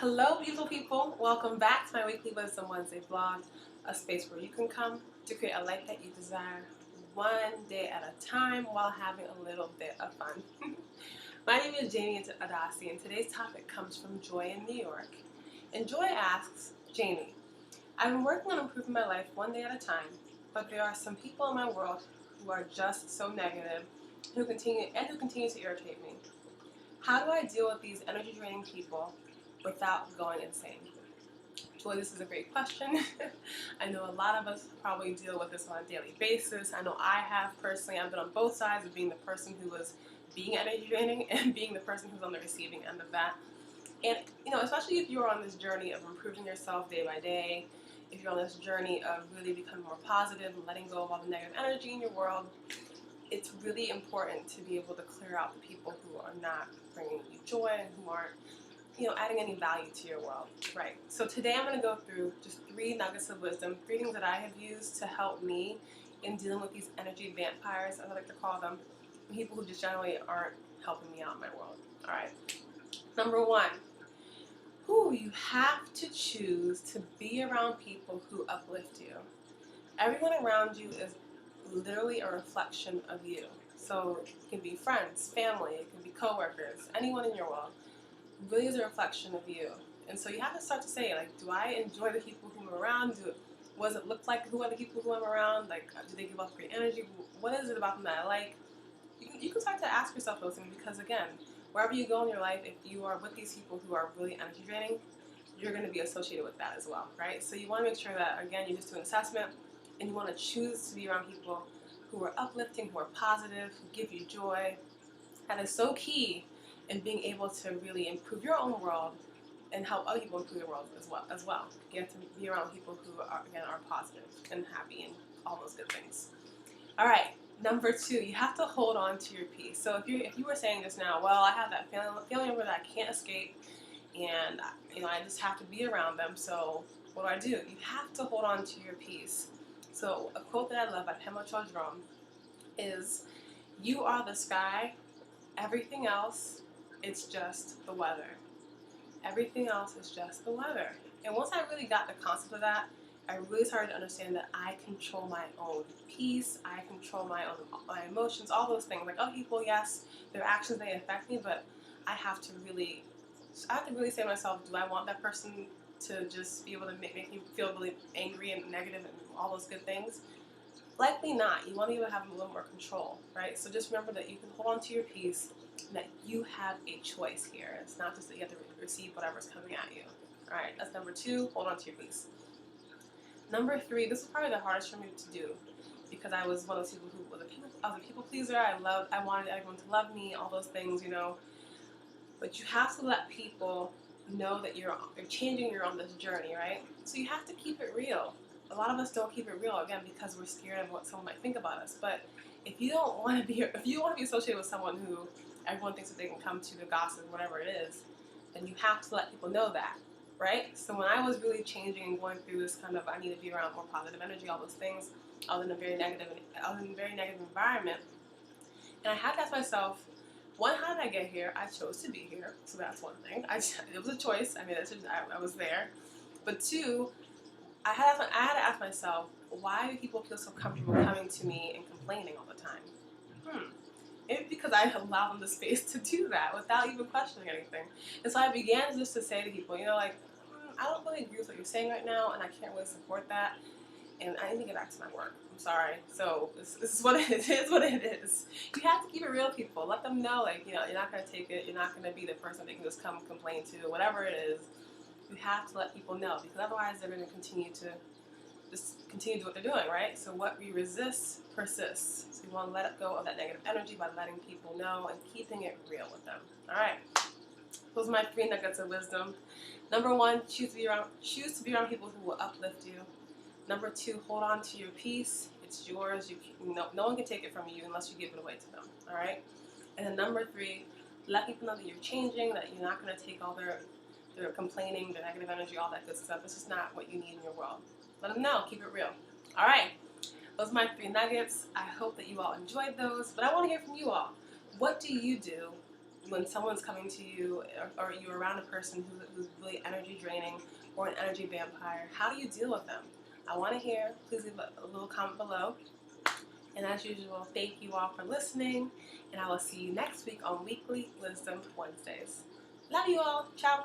Hello, beautiful people. Welcome back to my weekly Wisdom Wednesday vlog, a space where you can come to create a life that you desire one day at a time while having a little bit of fun. My name is Jamie Adasi, and today's topic comes from Joy in New York. And Joy asks, Jamie, I've been working on improving my life one day at a time, but there are some people in my world who are just so negative who continue to irritate me. How do I deal with these energy draining people without going insane? Joy, this is a great question. I know a lot of us probably deal with this on a daily basis. I know I have personally. I've been on both sides of being the person who was being energy draining and being the person who's on the receiving end of that. And, especially if you're on this journey of improving yourself day by day, if you're on this journey of really becoming more positive and letting go of all the negative energy in your world, it's really important to be able to clear out the people who are not bringing you joy and who aren't adding any value to your world, right? So today I'm going to go through just 3 nuggets of wisdom, 3 things that I have used to help me in dealing with these energy vampires, as I like to call them, people who just generally aren't helping me out in my world, all right? Number 1, you have to choose to be around people who uplift you. Everyone around you is literally a reflection of you. So it can be friends, family, it can be coworkers, anyone in your world. Really is a reflection of you. And so you have to start to say, like, do I enjoy the people who I'm around? What does it look like? Who are the people who I'm around? Like, do they give off great energy? What is it about them that I like? You can start to ask yourself those things because, again, wherever you go in your life, if you are with these people who are really energy draining, you're going to be associated with that as well, right? So you want to make sure that, again, you just do an assessment and you want to choose to be around people who are uplifting, who are positive, who give you joy. That is so key in being able to really improve your own world and help other people improve their world as well. You have to be around people who are positive and happy and all those good things. All right, number 2, you have to hold on to your peace. So if you were saying just now, well, I have that feeling over that I can't escape, and I just have to be around them. So what do? You have to hold on to your peace. So a quote that I love by Pema Chödrön is, "You are the sky. Everything else, it's just the weather. Everything else is just the weather." And once I really got the concept of that, I really started to understand that I control my own peace, I control my emotions, all those things. Like other people, yes, their actions may affect me, but I have to really say to myself, do I want that person to just be able to make me feel really angry and negative and all those good things? Likely not. You want to be able to have a little more control, right? So just remember that you can hold on to your peace and that you have a choice here. It's not just that you have to receive whatever's coming at you. All right, that's number 2, hold on to your peace. Number 3, this was probably the hardest for me to do because I was one of those people who I was a people pleaser. I wanted everyone to love me, all those things, But you have to let people know that you're changing, you're on this journey, right? So you have to keep it real. A lot of us don't keep it real, again, because we're scared of what someone might think about us. But if you want to be associated with someone who everyone thinks that they can come to gossip, whatever it is, then you have to let people know that, right? So when I was really changing and going through this kind of, I need to be around more positive energy, all those things, I was in a very negative environment, and I had to ask myself, 1, how did I get here? I chose to be here, so that's one thing. It was a choice. I mean, I was there. But 2, I had to ask myself, why do people feel so comfortable coming to me and complaining all the time? Maybe because I allow them the space to do that without even questioning anything. And so I began just to say to people, I don't really agree with what you're saying right now, and I can't really support that, and I need to get back to my work. I'm sorry. So this is what it is. What it is. You have to keep it real, people. Let them know, you're not going to take it. You're not going to be the person they can just come complain to, whatever it is. You have to let people know, because otherwise they're going to continue to do what they're doing, right? So what we resist persists. So we want to let go of that negative energy by letting people know and keeping it real with them. All right. Those are my 3 nuggets of wisdom. Number 1, choose to be around people who will uplift you. Number 2, hold on to your peace. It's yours. No one can take it from you unless you give it away to them. All right. And then number 3, let people know that you're changing, that you're not going to take all their complaining, their negative energy, all that good stuff. It's just not what you need in your world. Let them know. Keep it real. All right. Those are my 3 nuggets. I hope that you all enjoyed those. But I want to hear from you all. What do you do when someone's coming to you, or you're around a person who's really energy draining or an energy vampire, how do you deal with them? I want to hear. Please leave a little comment below. And as usual, thank you all for listening, and I will see you next week on Weekly Wisdom Wednesdays. Love you all. Ciao.